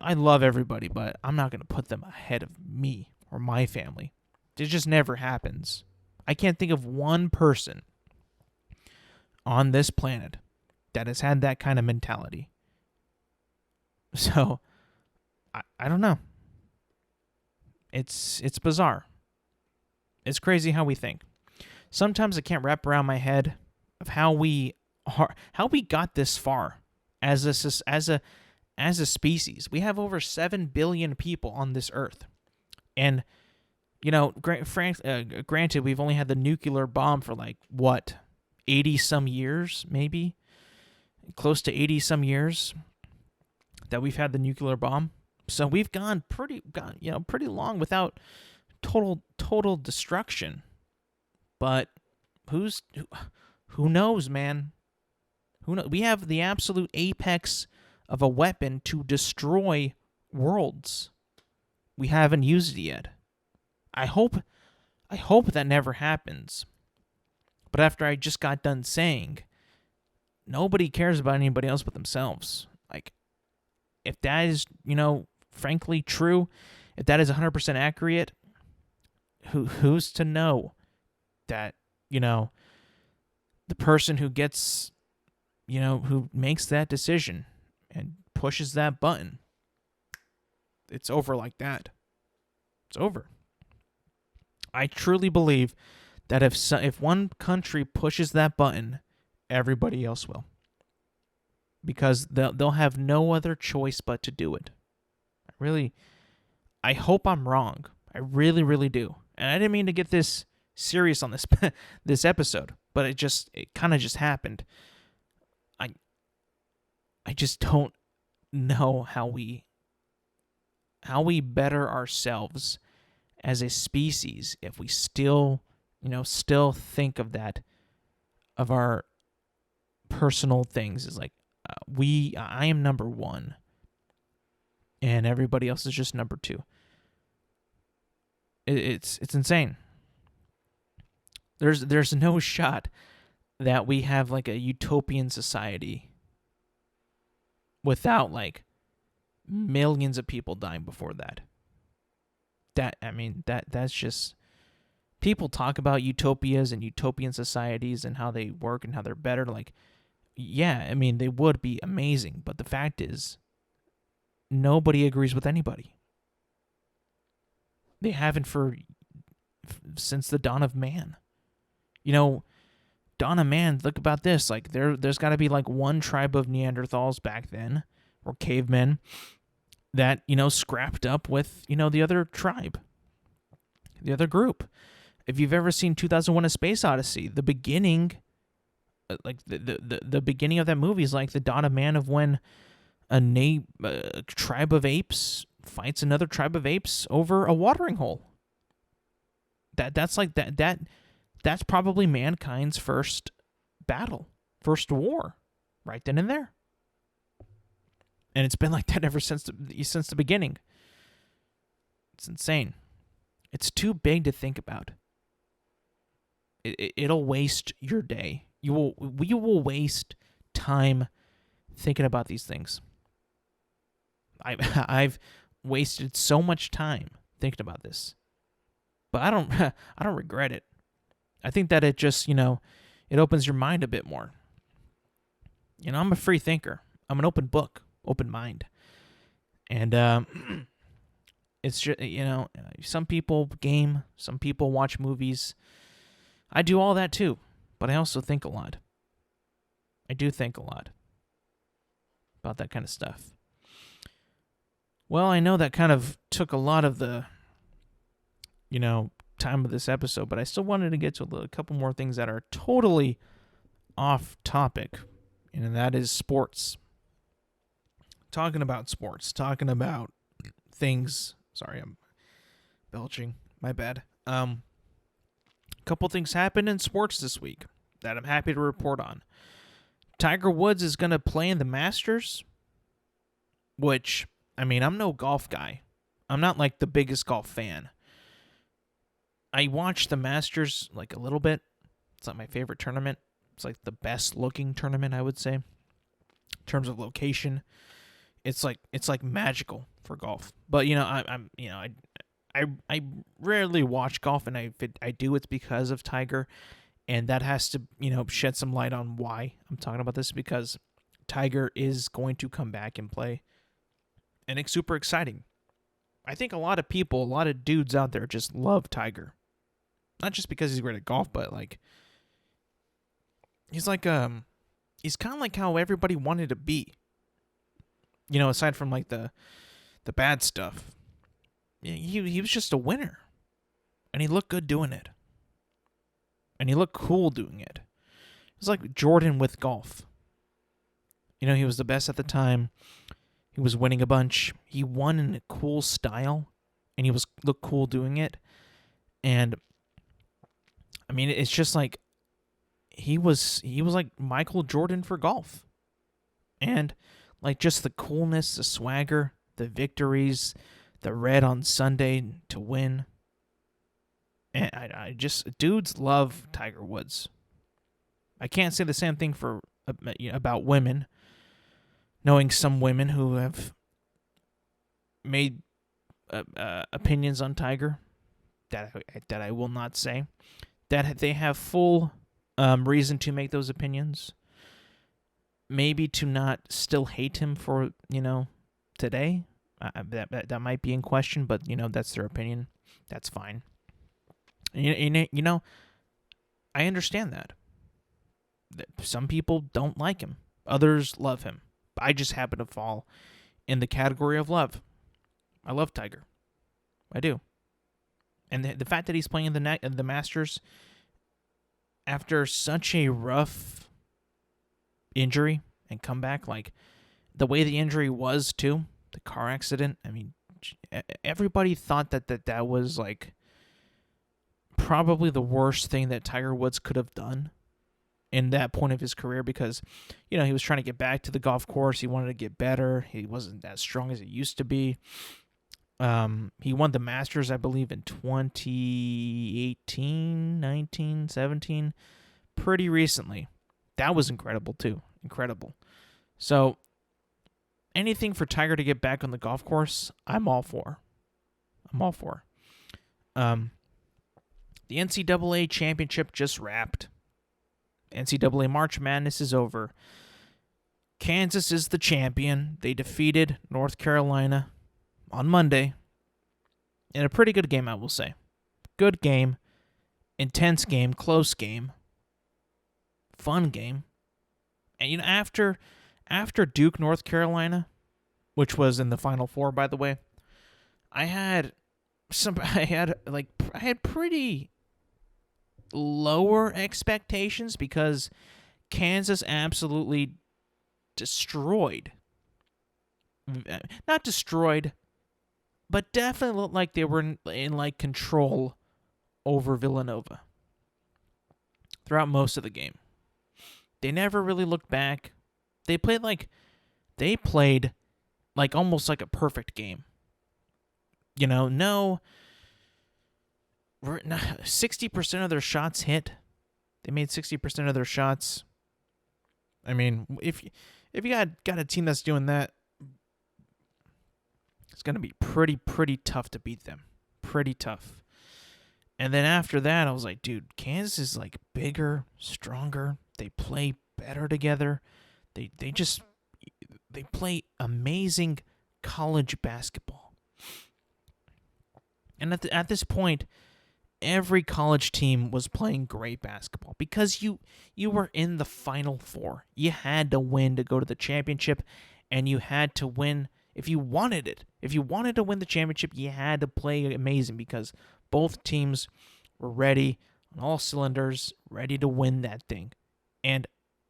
I love everybody, but I'm not going to put them ahead of me or my family. It just never happens. I can't think of one person on this planet that has had that kind of mentality. So, I don't know. It's bizarre. It's crazy how we think. Sometimes I can't wrap around my head of how we got this far as a species. We have over 7 billion people on this earth. And, you know, granted, we've only had the nuclear bomb for 80 some years, maybe close to 80 some years that we've had the nuclear bomb. So we've gone pretty long without total destruction. But who knows, man? Who knows? We have the absolute apex of a weapon to destroy worlds. We haven't used it yet. I hope that never happens. But after I just got done saying, nobody cares about anybody else but themselves. Like, if that is, frankly true, if that is 100% accurate, who's to know that, the person who gets, who makes that decision and pushes that button, it's over like that. It's over. I truly believe that if one country pushes that button, everybody else will. Because they'll have no other choice but to do it. I hope I'm wrong. I really, really do. And I didn't mean to get this serious on this episode, but it kind of just happened. I just don't know how we better ourselves as a species if we still think of that, of our personal things as like, I am number one and everybody else is just number two. It's insane. There's no shot that we have like a utopian society without like millions of people dying before that. That's just, people talk about utopias and utopian societies and how they work and how they're better. Like, yeah, they would be amazing, but the fact is, nobody agrees with anybody. They haven't since the dawn of man. Dawn of man, look about this. Like, there's got to be like one tribe of Neanderthals back then, or cavemen, that, scrapped up with, the other tribe, the other group. If you've ever seen 2001: A Space Odyssey, the beginning, like the beginning of that movie is like the dawn of man, of when a tribe of apes fights another tribe of apes over a watering hole. That's probably mankind's first battle, first war, right then and there. And it's been like that ever since the beginning. It's insane. It's too big to think about. It'll waste your day. We will waste time thinking about these things. I've wasted so much time thinking about this, but I don't regret it. I think that it just, it opens your mind a bit more. I'm a free thinker. I'm an open book, open mind. And it's just, some people game, some people watch movies. I do all that too, but I also think a lot. I do think a lot about that kind of stuff. Well, I know that kind of took a lot of the, time of this episode, but I still wanted to get to a couple more things that are totally off topic, and that is sports. Talking about sports, talking about things. Sorry, I'm belching. My bad. A couple things happened in sports this week that I'm happy to report on. Tiger Woods is going to play in the Masters, which, I'm no golf guy. I'm not like the biggest golf fan. I watch the Masters like a little bit. It's not my favorite tournament. It's like the best looking tournament, I would say. in terms of location. It's like magical for golf. But I rarely watch golf, and if I do, it's because of Tiger, and that has to shed some light on why I'm talking about this, because Tiger is going to come back and play, and it's super exciting. I think a lot of people, a lot of dudes out there just love Tiger, not just because he's great at golf, but like he's kind of like how everybody wanted to be. Aside from like the bad stuff, he was just a winner, and he looked good doing it, and he looked cool doing it. It was like Jordan with golf. He was the best at the time. He was winning a bunch. He won in a cool style, and he looked cool doing it. And I mean, it's just like he was like Michael Jordan for golf, and like just the coolness, the swagger, the victories, the red on Sunday to win. And I just, dudes love Tiger Woods. I can't say the same thing for about women. Knowing some women who have made opinions on Tiger that I will not say, that they have full reason to make those opinions. Maybe to not still hate him for today. That might be in question, but that's their opinion. That's fine. And, I understand that. Some people don't like him. Others love him. I just happen to fall in the category of love. I love Tiger. I do. And the fact that he's playing the Masters after such a rough injury and comeback, like the way the injury was too, the car accident. I mean, everybody thought that was like probably the worst thing that Tiger Woods could have done in that point of his career, because he was trying to get back to the golf course. He wanted to get better. He wasn't as strong as he used to be. He won the Masters, I believe, in 2018, 19, 17, pretty recently. That was incredible too. Incredible. So anything for Tiger to get back on the golf course, I'm all for. The NCAA championship just wrapped. NCAA March Madness is over. Kansas is the champion. They defeated North Carolina on Monday in a pretty good game, I will say. Good game, intense game, close game, fun game. And after Duke, North Carolina, which was in the Final Four, by the way, I had pretty lower expectations, because Kansas absolutely not destroyed, but definitely looked like they were in like control over Villanova throughout most of the game. They never really looked back. They played like almost like a perfect game. 60% of their shots hit. They made 60% of their shots. I mean, if you got a team that's doing that, it's going to be pretty tough to beat them. Pretty tough. And then after that, I was like, dude, Kansas is like bigger, stronger. They play better together. They play amazing college basketball. And at this point, every college team was playing great basketball, because you were in the Final Four. You had to win to go to the championship, and you had to win if you wanted it. If you wanted to win the championship, you had to play amazing, because both teams were ready on all cylinders, ready to win that thing. And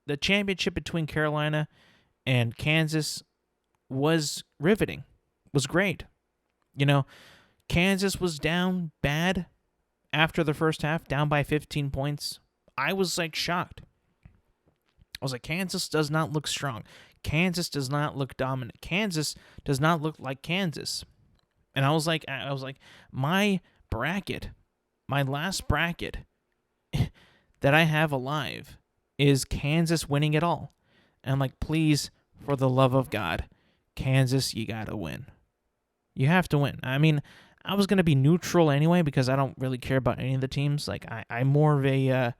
the championship between Carolina and Kansas was riveting, was great. Kansas was down bad after the first half, down by 15 points. I was like shocked. I was like, Kansas does not look strong. Kansas does not look dominant. Kansas does not look like Kansas. And I was like, my last bracket that I have alive is Kansas winning it all. And I'm like, please, for the love of God, Kansas, you got to win. You have to win. I mean, I was going to be neutral anyway because I don't really care about any of the teams. Like, I'm more of a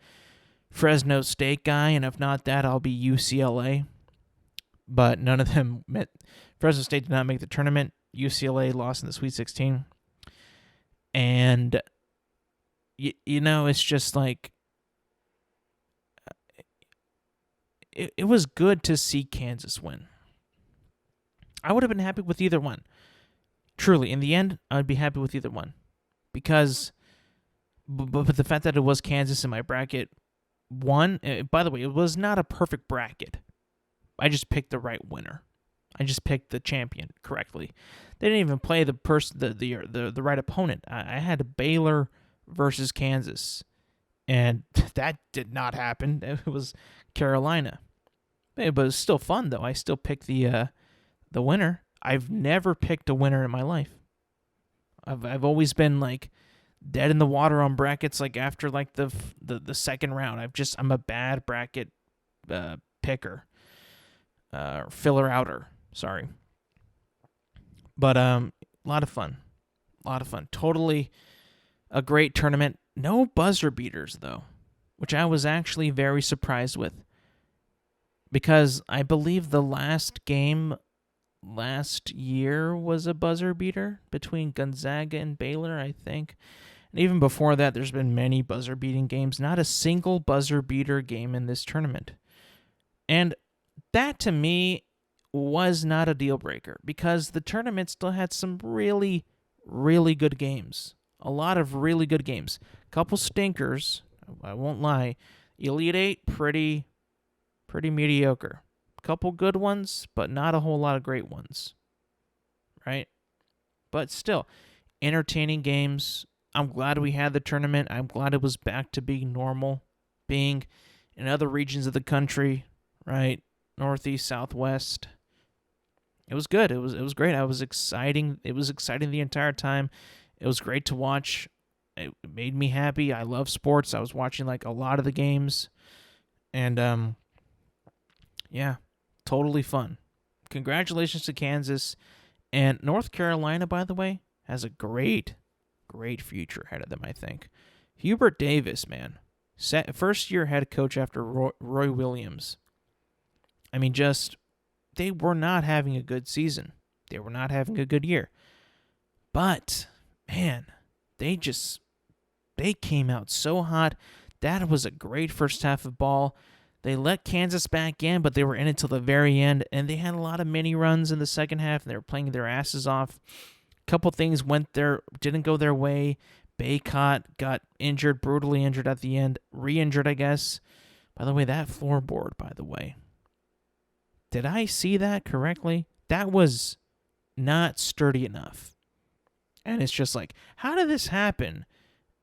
Fresno State guy, and if not that, I'll be UCLA. But none of them met. Fresno State did not make the tournament. UCLA lost in the Sweet 16. And, you know, it's just like, it was good to see Kansas win. I would have been happy with either one. Truly, in the end, I'd be happy with either one. Because, but the fact that it was Kansas in my bracket, one, by the way, it was not a perfect bracket. I just picked the right winner. I just picked the champion correctly. They didn't even play the right opponent. I had Baylor versus Kansas, and that did not happen. It was Carolina. But it was still fun, though. I still picked the winner. I've never picked a winner in my life. I've always been like dead in the water on brackets. Like after like the second round, I'm a bad bracket picker, filler outer. Sorry, but a lot of fun, Totally a great tournament. No buzzer beaters though, which I was actually very surprised with, because I believe the last game last year was a buzzer beater between Gonzaga and Baylor, I think. And even before that, there's been many buzzer beating games. Not a single buzzer beater game in this tournament. And that, to me, was not a deal breaker, because the tournament still had some really, really good games. A lot of really good games. Couple stinkers, I won't lie. Elite Eight, pretty mediocre. Couple good ones, but not a whole lot of great ones. Right? But still, entertaining games. I'm glad we had the tournament. I'm glad it was back to being normal, being in other regions of the country, right? Northeast, Southwest. It was good. It was great. It was exciting the entire time. It was great to watch. It made me happy. I love sports. I was watching like a lot of the games. And yeah, totally fun. Congratulations to Kansas. And North Carolina, by the way, has a great future ahead of them, I think. Hubert Davis, man. First-year head coach after Roy Williams. I mean, they were not having a good season. They were not having a good year. But, man, they came out so hot. That was a great first half of ball. They let Kansas back in, but they were in it till the very end, and they had a lot of mini runs in the second half, and they were playing their asses off. A couple things didn't go their way. Baycott got injured, brutally injured at the end. Re-injured, I guess. By the way, that floorboard, by the way. Did I see that correctly? That was not sturdy enough. And it's just like, how did this happen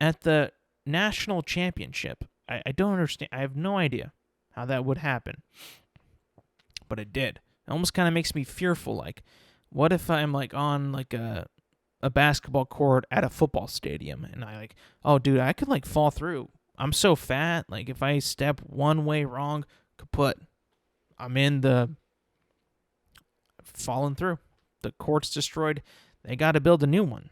at the national championship? I don't understand. I have no idea how that would happen. But it did. It almost kind of makes me fearful. Like, what if I'm like on like a basketball court at a football stadium, and I like, oh dude, I could like fall through. I'm so fat. Like if I step one way wrong, kaput. I'm in the falling through. The court's destroyed. They got to build a new one.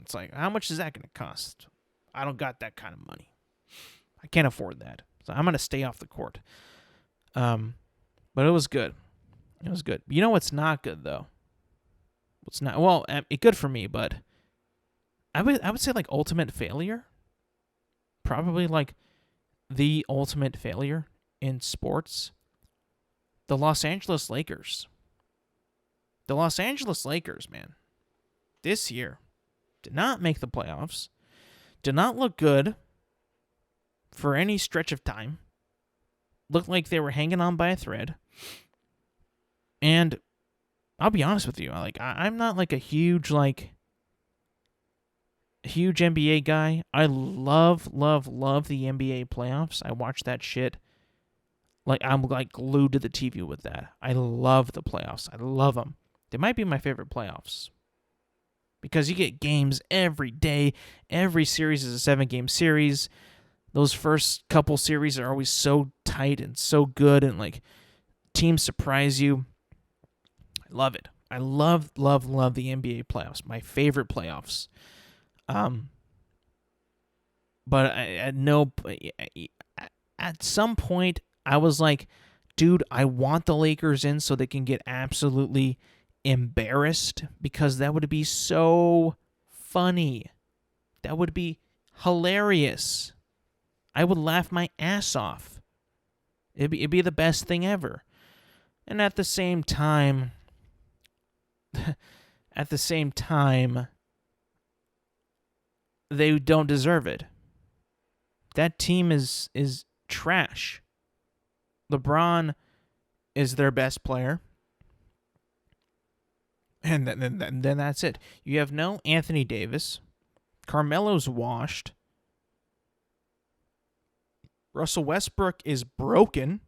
It's like, how much is that going to cost? I don't got that kind of money. I can't afford that. So I'm going to stay off the court. But it was good. It was good. You know what's not good, though? What's not... Well, it's good for me, but I would say, like, ultimate failure. Probably, like, the ultimate failure in sports. The Los Angeles Lakers. The Los Angeles Lakers, man. This year did not make the playoffs. Did not look good for any stretch of time. Looked like they were hanging on by a thread. And I'll be honest with you, like I'm not like a huge NBA guy. I love the NBA playoffs. I watch that shit. Like I'm like glued to the TV with that. I love the playoffs. I love them. They might be my favorite playoffs. Because you get games every day. Every series is a 7-game series. Those first couple series are always so tight and so good, and like teams surprise you. Love it. I love the NBA playoffs. My favorite playoffs. But at some point, I was like, dude, I want the Lakers in so they can get absolutely embarrassed, because that would be so funny. That would be hilarious. I would laugh my ass off. It'd be the best thing ever. And at the same time, they don't deserve it. That team is trash. LeBron is their best player. And then that's it. You have no Anthony Davis. Carmelo's washed. Russell Westbrook is broken.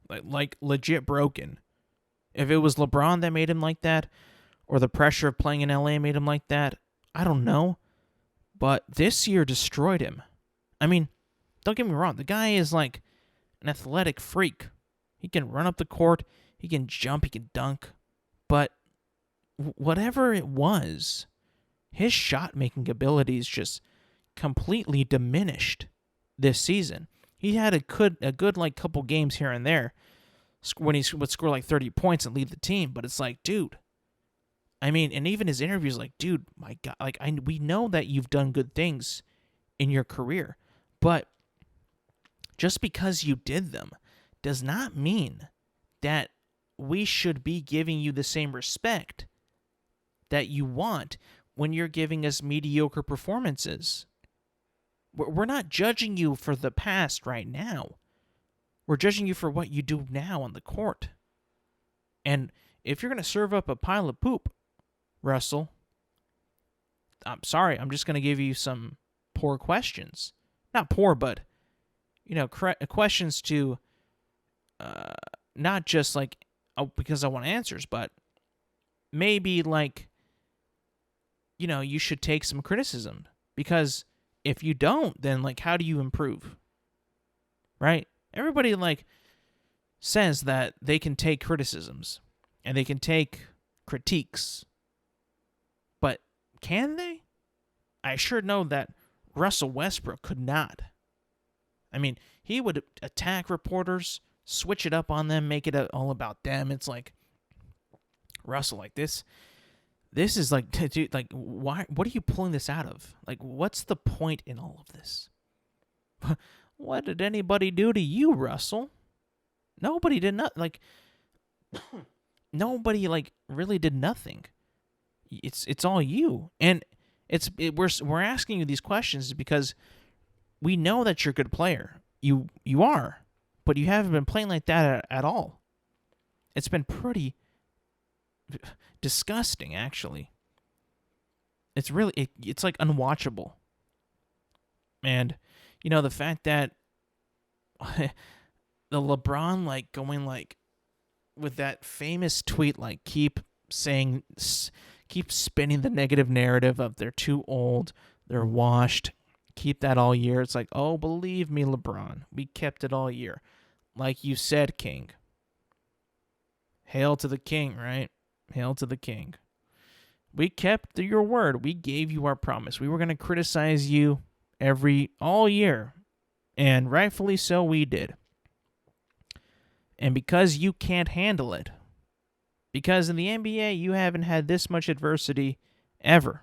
Like legit broken. If it was LeBron that made him like that, or the pressure of playing in LA made him like that, I don't know. But this year destroyed him. I mean, don't get me wrong. The guy is like an athletic freak. He can run up the court. He can jump. He can dunk. But whatever it was, his shot-making abilities just completely diminished this season. He had a good like couple games here and there when he would score like 30 points and lead the team. But it's like, dude. I mean, and even his interviews, like, dude, my God, like, we know that you've done good things in your career, but just because you did them does not mean that we should be giving you the same respect that you want when you're giving us mediocre performances. We're not judging you for the past right now. We're judging you for what you do now on the court. And if you're going to serve up a pile of poop, Russell, I'm sorry, I'm just going to give you some poor questions. Not poor, but, questions to not just like, because I want answers, but maybe like, you should take some criticism. Because if you don't, then like, how do you improve? Right? Everybody like says that they can take criticisms and they can take critiques. But can they? I sure know that Russell Westbrook could not. I mean, he would attack reporters, switch it up on them, make it all about them. It's like, Russell, like this is like, dude, like, why? What are you pulling this out of? Like, what's the point in all of this? What did anybody do to you, Russell? Nobody did not like. Nobody like really did nothing. It's all you, and we're asking you these questions because we know that you're a good player. You are, but you haven't been playing like that at all. It's been pretty disgusting, actually. It's really it's like unwatchable, and the fact that the LeBron like going like with that famous tweet like keep spinning the negative narrative of they're too old, they're washed, keep that all year. It's like, oh, believe me, LeBron, we kept it all year. Like you said, King. Hail to the king, right? Hail to the king. We kept your word. We gave you our promise. We were going to criticize you all year, and rightfully so we did. And because you can't handle it, because in the NBA, you haven't had this much adversity ever.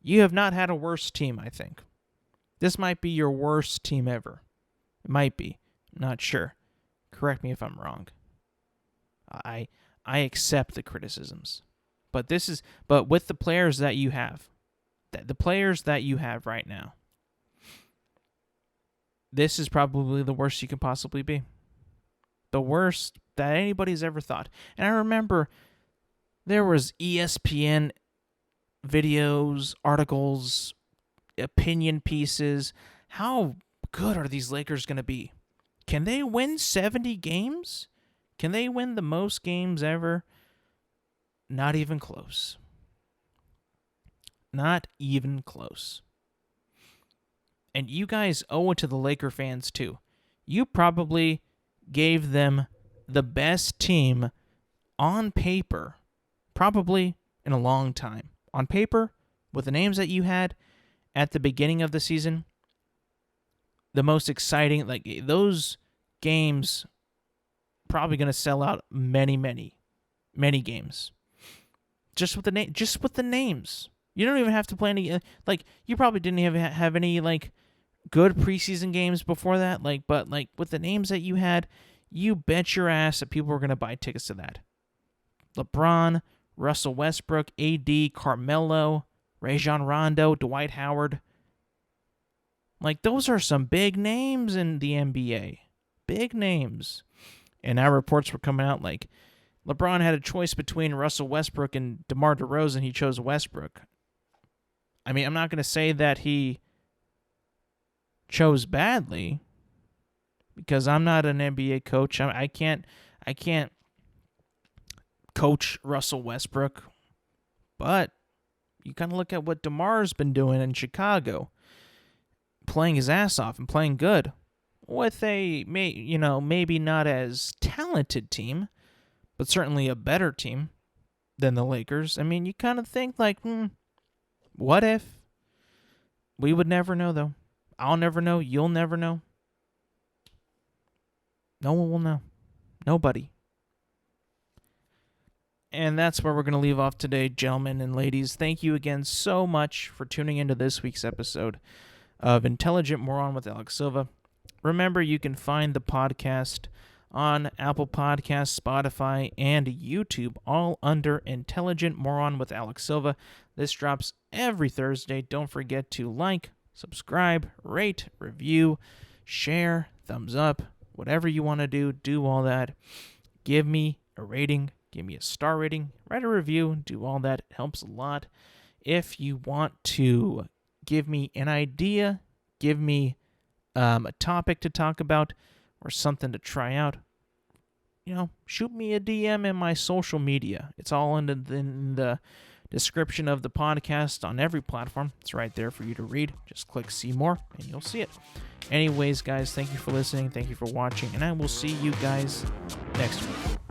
You have not had a worse team, I think. This might be your worst team ever. It might be. I'm not sure. Correct me if I'm wrong. I accept the criticisms. But with the players that you have, the players that you have right now, this is probably the worst you can possibly be. The worst that anybody's ever thought. And I remember there was ESPN videos, articles, opinion pieces. How good are these Lakers going to be? Can they win 70 games? Can they win the most games ever? Not even close. Not even close. And you guys owe it to the Laker fans too. You probably gave them the best team on paper, probably in a long time, on paper, with the names that you had at the beginning of the season, the most exciting, like those games probably going to sell out many games. Just with the names. You don't even have to play any, like, you probably didn't have any, like, good preseason games before that, like, but, like, with the names that you had, you bet your ass that people were going to buy tickets to that. LeBron, Russell Westbrook, AD, Carmelo, Rajon Rondo, Dwight Howard. Like, those are some big names in the NBA. Big names. And now reports were coming out like LeBron had a choice between Russell Westbrook and DeMar DeRozan. He chose Westbrook. I mean, I'm not going to say that he chose badly because I'm not an NBA coach. I can't coach Russell Westbrook. But you kind of look at what DeMar's been doing in Chicago, playing his ass off and playing good with a, maybe not as talented team, but certainly a better team than the Lakers. I mean, you kind of think like, what if? We would never know, though. I'll never know. You'll never know. No one will know. Nobody. And that's where we're going to leave off today, gentlemen and ladies. Thank you again so much for tuning into this week's episode of Intelligent Moron with Alex Silva. Remember, you can find the podcast on Apple Podcasts, Spotify, and YouTube, all under Intelligent Moron with Alex Silva. This drops every Thursday. Don't forget to like, subscribe, rate, review, share, thumbs up, whatever you want to do all that. Give me a rating, give me a star rating, write a review, do all that. It helps a lot. If you want to give me an idea, give me a topic to talk about or something to try out, shoot me a DM in my social media. It's all in the description of the podcast on every platform. It's right there for you to read. Just click see more and you'll see it. Anyways, guys, thank you for listening. Thank you for watching, and I will see you guys next week.